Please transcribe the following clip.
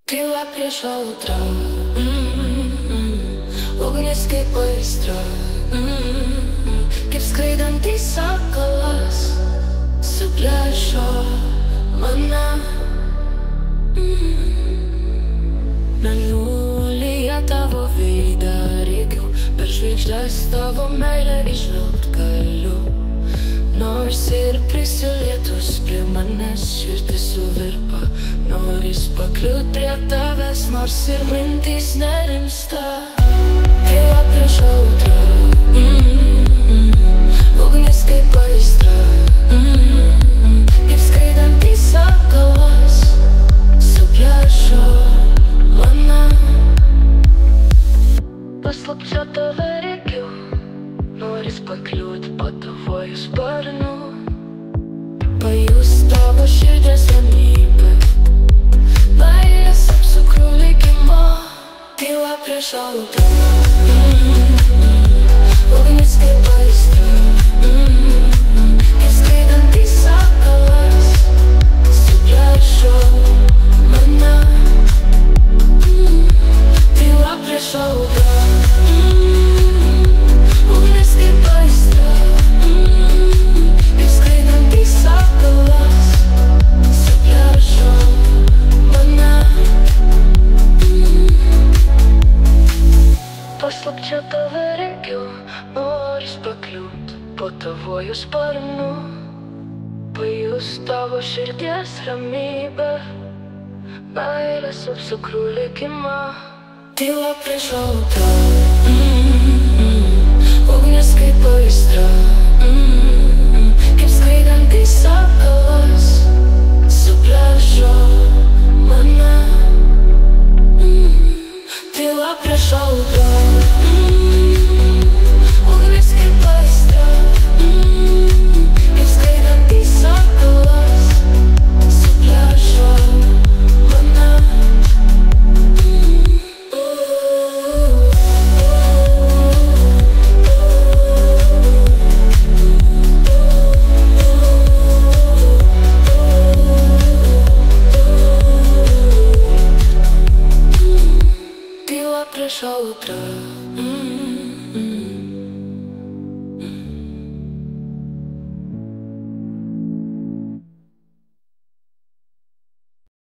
Tyla prieš audra, ugnis kaip aistra, kaip skraidantys sakalas suplėšo mane. Mėnulyje tavo veidą regiu, per žvaigždes tavo meilę įžvelgt galiu. Nors ir prisilietus prie manęs širdis suvirpa, noris pakliūt prie tavęs, nors ir mintys nerimsta. Tyla prieš audrą, ugnis kaip aistra, kaip skraidantys sakalas suplėšo mane. Paslapčia tave regiu, noris pakliūt po tavoju sparnu, pajust tavo širdies ramybę, meilės apsukrų likimo. Tyla prieš audrą, ugnis kaip aistra, kaip skraidantys sakalas suplėšo mane. Tyla prieš audrą, ugnis kaip aistra, kaip skraidantys sakalas suplėšo mane. Paslapčia tave regiu, noris pakliūt po tavoju sparnu, pajust tavo širdies ramybę, meilės apsukrų likimą. Tyla prieš audrą, ugnis kaip aistra, kaip skraidantys sakalas suplėšo mane. Tyla prieš audrą, ugnis kaip aistra, kaip skraidantys sakalas suplėšo mane. Tyla prieš audrą,